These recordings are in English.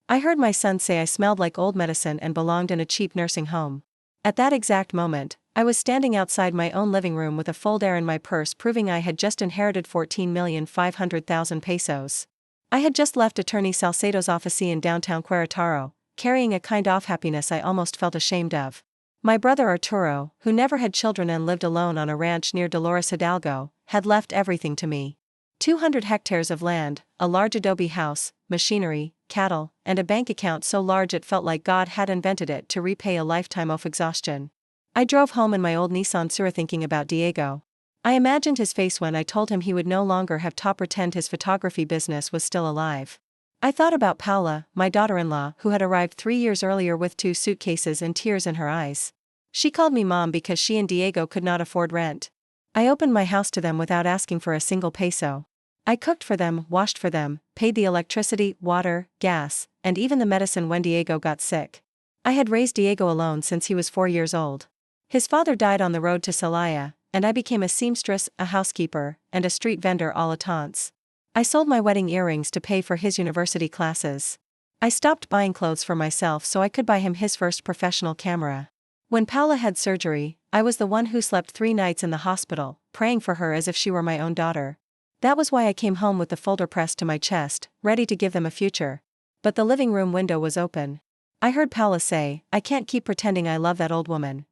I heard my son say I smelled like old medicine and belonged in a cheap nursing home. At that exact moment, I was standing outside my own living room with a folder in my purse proving I had just inherited 14,500,000 pesos. I had just left Attorney Salcedo's office in downtown Querétaro, carrying a kind of happiness I almost felt ashamed of. My brother Arturo, who never had children and lived alone on a ranch near Dolores Hidalgo, had left everything to me. 200 hectares of land, a large adobe house, machinery, cattle, and a bank account so large it felt like God had invented it to repay a lifetime of exhaustion. I drove home in my old Nissan Sura thinking about Diego. I imagined his face when I told him he would no longer have to pretend his photography business was still alive. I thought about Paula, my daughter-in-law, who had arrived 3 years earlier with 2 suitcases and tears in her eyes. She called me mom because she and Diego could not afford rent. I opened my house to them without asking for a single peso. I cooked for them, washed for them, paid the electricity, water, gas, and even the medicine when Diego got sick. I had raised Diego alone since he was 4 years old. His father died on the road to Celaya, and I became a seamstress, a housekeeper, and a street vendor all at once. I sold my wedding earrings to pay for his university classes. I stopped buying clothes for myself so I could buy him his first professional camera. When Paula had surgery, I was the one who slept 3 nights in the hospital, praying for her as if she were my own daughter. That was why I came home with the folder pressed to my chest, ready to give them a future. But the living room window was open. I heard Paula say, "I can't keep pretending I love that old woman."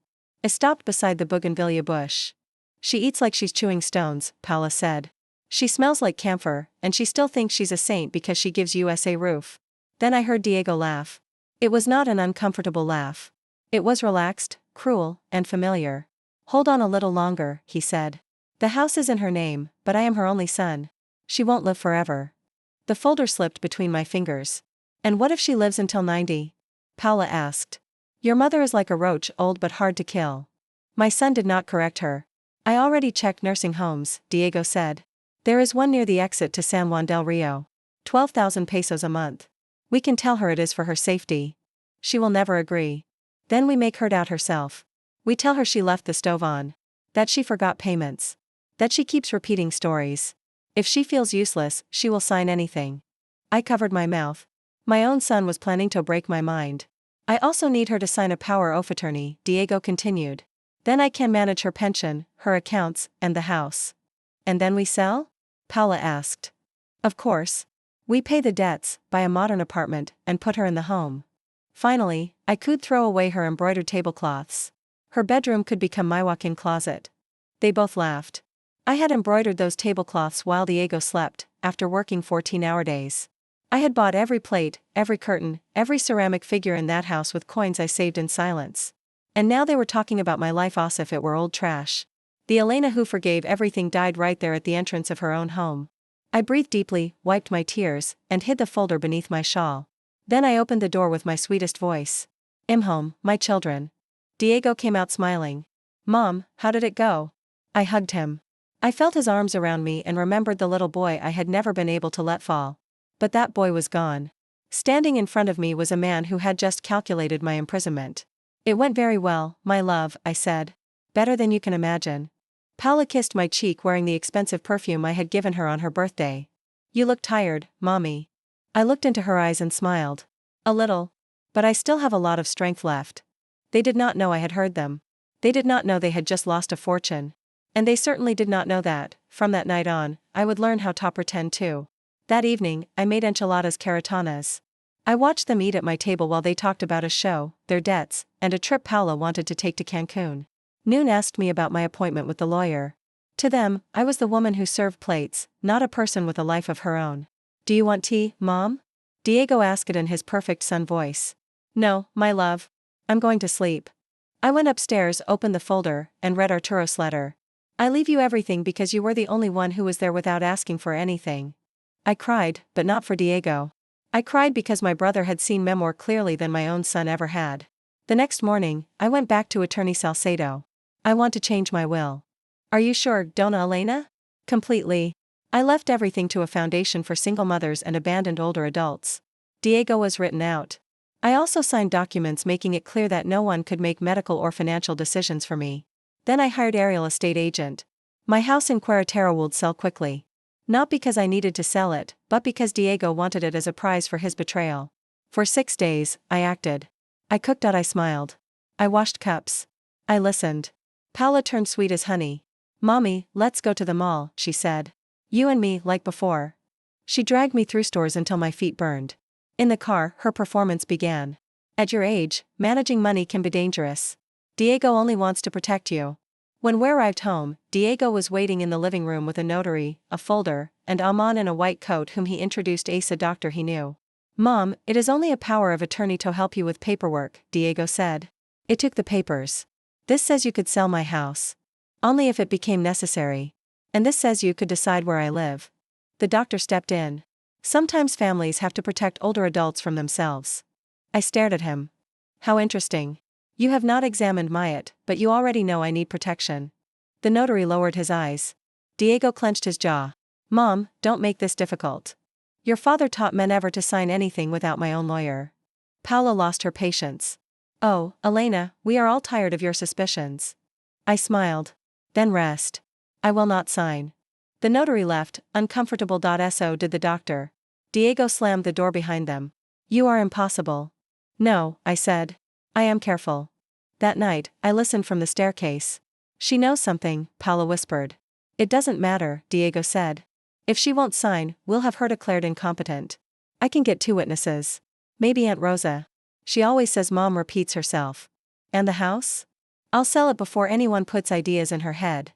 I stopped beside the bougainvillea bush. "She eats like she's chewing stones," Paula said. "She smells like camphor, and she still thinks she's a saint because she gives us a roof." Then I heard Diego laugh. It was not an uncomfortable laugh. It was relaxed, cruel, and familiar. "Hold on a little longer," he said. "The house is in her name, but I am her only son. She won't live forever." The folder slipped between my fingers. "And what if she lives until 90? Paula asked. "Your mother is like a roach, old but hard to kill." My son did not correct her. "I already checked nursing homes," Diego said. "There is one near the exit to San Juan del Rio. 12,000 pesos a month. We can tell her it is for her safety. She will never agree. Then we make her doubt herself. We tell her she left the stove on. That she forgot payments. That she keeps repeating stories. If she feels useless, she will sign anything." I covered my mouth. My own son was planning to break my mind. "I also need her to sign a power of attorney," Diego continued. "Then I can manage her pension, her accounts, and the house." "And then we sell?" Paula asked. "Of course. We pay the debts, buy a modern apartment, and put her in the home. Finally, I could throw away her embroidered tablecloths. Her bedroom could become my walk-in closet." They both laughed. I had embroidered those tablecloths while Diego slept, after working 14-hour days. I had bought every plate, every curtain, every ceramic figure in that house with coins I saved in silence. And now they were talking about my life as if it were old trash. The Elena who forgave everything died right there at the entrance of her own home. I breathed deeply, wiped my tears, and hid the folder beneath my shawl. Then I opened the door with my sweetest voice. "I'm home, my children." Diego came out smiling. "Mom, how did it go?" I hugged him. I felt his arms around me and remembered the little boy I had never been able to let fall. But that boy was gone. Standing in front of me was a man who had just calculated my imprisonment. "It went very well, my love," I said. "Better than you can imagine." Paula kissed my cheek wearing the expensive perfume I had given her on her birthday. "You look tired, Mommy." I looked into her eyes and smiled. "A little. But I still have a lot of strength left." They did not know I had heard them. They did not know they had just lost a fortune. And they certainly did not know that, from that night on, I would learn how to pretend too. That evening, I made enchiladas caratonas. I watched them eat at my table while they talked about a show, their debts, and a trip Paula wanted to take to Cancun. Noon asked me about my appointment with the lawyer. To them, I was the woman who served plates, not a person with a life of her own. "Do you want tea, Mom?" Diego asked it in his perfect son voice. "No, my love. I'm going to sleep." I went upstairs, opened the folder, and read Arturo's letter. "I leave you everything because you were the only one who was there without asking for anything." I cried, but not for Diego. I cried because my brother had seen me more clearly than my own son ever had. The next morning, I went back to Attorney Salcedo. "I want to change my will." "Are you sure, Dona Elena?" "Completely. I left everything to a foundation for single mothers and abandoned older adults." Diego was written out. I also signed documents making it clear that no one could make medical or financial decisions for me. Then I hired Ariel estate agent. My house in Querétaro would sell quickly. Not because I needed to sell it, but because Diego wanted it as a prize for his betrayal. For 6 days, I acted. I cooked out, I smiled. I washed cups. I listened. Paula turned sweet as honey. Mommy, let's go to the mall, she said. You and me, like before. She dragged me through stores until my feet burned. In the car, her performance began. At your age, managing money can be dangerous. Diego only wants to protect you. When we arrived home, Diego was waiting in the living room with a notary, a folder, and Aman in a white coat whom he introduced as a doctor he knew. Mom, it is only a power of attorney to help you with paperwork, Diego said. It took the papers. This says you could sell my house. Only if it became necessary. And this says you could decide where I live. The doctor stepped in. Sometimes families have to protect older adults from themselves. I stared at him. How interesting. You have not examined Mayat, but you already know I need protection. The notary lowered his eyes. Diego clenched his jaw. Mom, don't make this difficult. Your father taught me never to sign anything without my own lawyer. Paula lost her patience. Oh, Elena, we are all tired of your suspicions. I smiled. Then rest. I will not sign. The notary left, uncomfortable. So did the doctor. Diego slammed the door behind them. You are impossible. No, I said. I am careful. That night, I listened from the staircase. She knows something, Paula whispered. It doesn't matter, Diego said. If she won't sign, we'll have her declared incompetent. I can get 2 witnesses. Maybe Aunt Rosa. She always says Mom repeats herself. And the house? I'll sell it before anyone puts ideas in her head.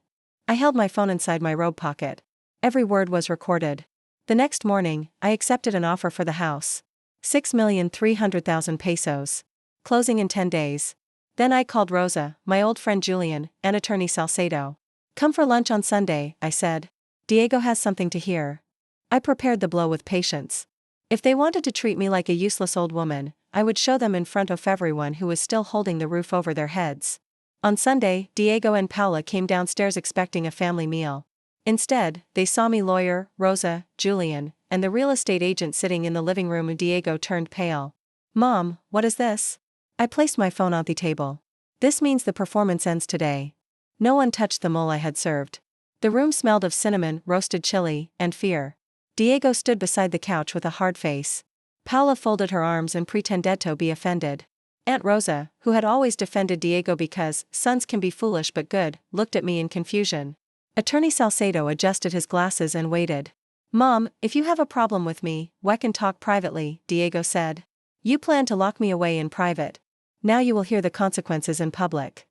I held my phone inside my robe pocket. Every word was recorded. The next morning, I accepted an offer for the house. 6,300,000 pesos. Closing in 10 days. Then I called Rosa, my old friend Julian, and attorney Salcedo. Come for lunch on Sunday, I said. Diego has something to hear. I prepared the blow with patience. If they wanted to treat me like a useless old woman, I would show them in front of everyone who was still holding the roof over their heads. On Sunday, Diego and Paula came downstairs expecting a family meal. Instead, they saw me, lawyer, Rosa, Julian, and the real estate agent sitting in the living room. Diego turned pale. Mom, what is this? I placed my phone on the table. This means the performance ends today. No one touched the mole I had served. The room smelled of cinnamon, roasted chili, and fear. Diego stood beside the couch with a hard face. Paula folded her arms and pretended to be offended. Aunt Rosa, who had always defended Diego because sons can be foolish but good, looked at me in confusion. Attorney Salcedo adjusted his glasses and waited. Mom, if you have a problem with me, we can talk privately, Diego said. You plan to lock me away in private. Now you will hear the consequences in public.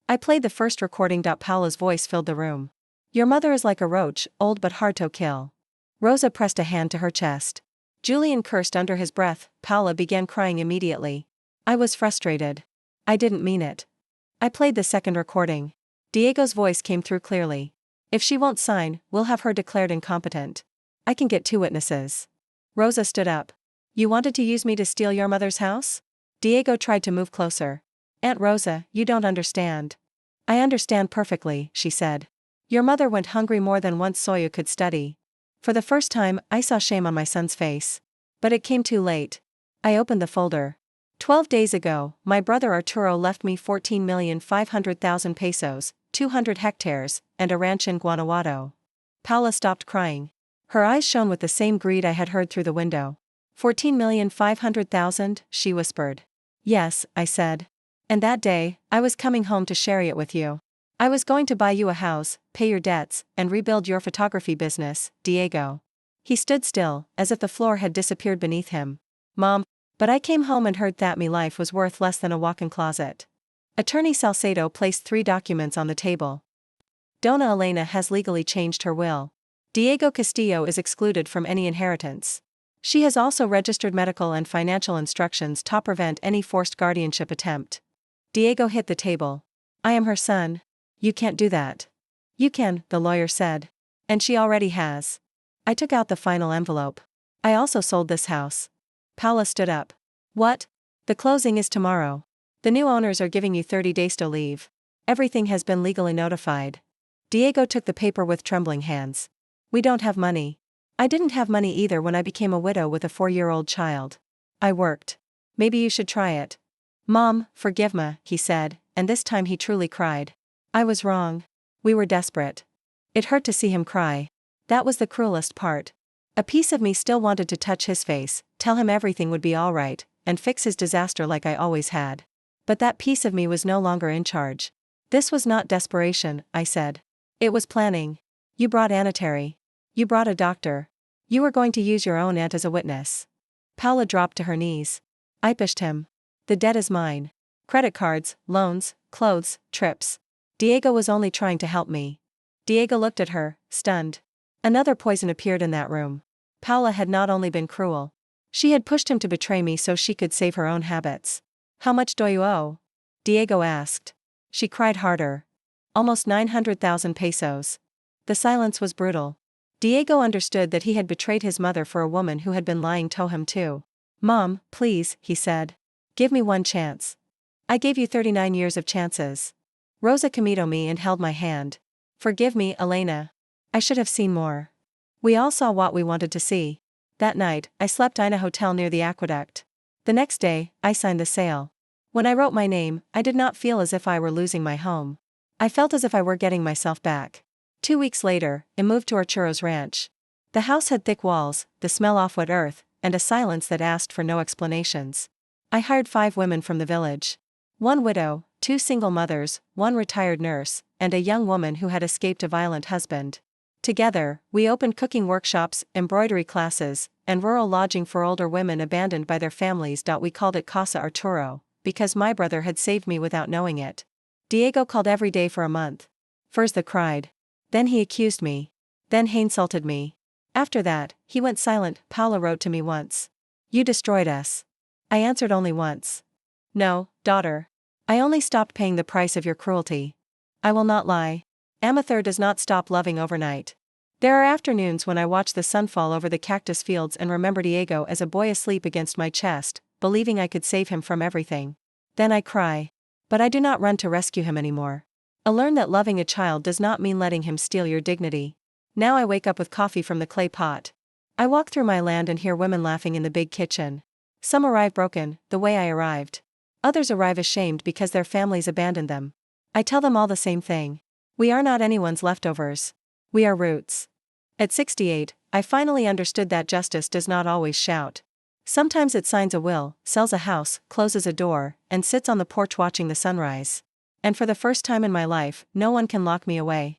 I played the first recording. Paula's voice filled the room. Your mother is like a roach, old but hard to kill. Rosa pressed a hand to her chest. Julian cursed under his breath. Paula began crying immediately. I was frustrated. I didn't mean it. I played the second recording. Diego's voice came through clearly. If she won't sign, we'll have her declared incompetent. I can get 2 witnesses. Rosa stood up. You wanted to use me to steal your mother's house? Diego tried to move closer. Aunt Rosa, you don't understand. I understand perfectly, she said. Your mother went hungry more than once so you could study. For the first time, I saw shame on my son's face. But it came too late. I opened the folder. 12 days ago, my brother Arturo left me 14,500,000 pesos, 200 hectares, and a ranch in Guanajuato. Paula stopped crying. Her eyes shone with the same greed I had heard through the window. 14,500,000, she whispered. Yes, I said. And that day, I was coming home to share it with you. I was going to buy you a house, pay your debts, and rebuild your photography business, Diego. He stood still, as if the floor had disappeared beneath him. Mom, but I came home and heard that me life was worth less than a walk-in closet. Attorney Salcedo placed 3 documents on the table. Dona Elena has legally changed her will. Diego Castillo is excluded from any inheritance. She has also registered medical and financial instructions to prevent any forced guardianship attempt. Diego hit the table. I am her son. You can't do that. You can, the lawyer said. And she already has. I took out the final envelope. I also sold this house. Paula stood up. What? The closing is tomorrow. The new owners are giving you 30 days to leave. Everything has been legally notified. Diego took the paper with trembling hands. We don't have money. I didn't have money either when I became a widow with a 4-year-old child. I worked. Maybe you should try it. Mom, forgive me, he said, and this time he truly cried. I was wrong. We were desperate. It hurt to see him cry. That was the cruelest part. A piece of me still wanted to touch his face, tell him everything would be all right, and fix his disaster like I always had. But that piece of me was no longer in charge. This was not desperation, I said. It was planning. You brought Anatary. You brought a doctor. You were going to use your own aunt as a witness. Paula dropped to her knees. I pushed him. The debt is mine. Credit cards, loans, clothes, trips. Diego was only trying to help me. Diego looked at her, stunned. Another poison appeared in that room. Paula had not only been cruel. She had pushed him to betray me so she could save her own habits. How much do you owe? Diego asked. She cried harder. Almost 900,000 pesos. The silence was brutal. Diego understood that he had betrayed his mother for a woman who had been lying to him too. Mom, please, he said. Give me one chance. I gave you 39 years of chances. Rosa committed me and held my hand. Forgive me, Elena. I should have seen more. We all saw what we wanted to see. That night, I slept in a hotel near the aqueduct. The next day, I signed the sale. When I wrote my name, I did not feel as if I were losing my home. I felt as if I were getting myself back. 2 weeks later, I moved to Arturo's ranch. The house had thick walls, the smell of wet earth, and a silence that asked for no explanations. I hired 5 women from the village. 1 widow, 2 single mothers, 1 retired nurse, and a young woman who had escaped a violent husband. Together, we opened cooking workshops, embroidery classes, and rural lodging for older women abandoned by their families. We called it Casa Arturo, because my brother had saved me without knowing it. Diego called every day for a month. First he cried. Then he accused me. Then he insulted me. After that, he went silent. Paula wrote to me once. You destroyed us. I answered only once. No, daughter. I only stopped paying the price of your cruelty. I will not lie. Amathur does not stop loving overnight. There are afternoons when I watch the sun fall over the cactus fields and remember Diego as a boy asleep against my chest, believing I could save him from everything. Then I cry. But I do not run to rescue him anymore. I learned that loving a child does not mean letting him steal your dignity. Now I wake up with coffee from the clay pot. I walk through my land and hear women laughing in the big kitchen. Some arrive broken, the way I arrived. Others arrive ashamed because their families abandoned them. I tell them all the same thing. We are not anyone's leftovers. We are roots. At 68, I finally understood that justice does not always shout. Sometimes it signs a will, sells a house, closes a door, and sits on the porch watching the sunrise. And for the first time in my life, no one can lock me away.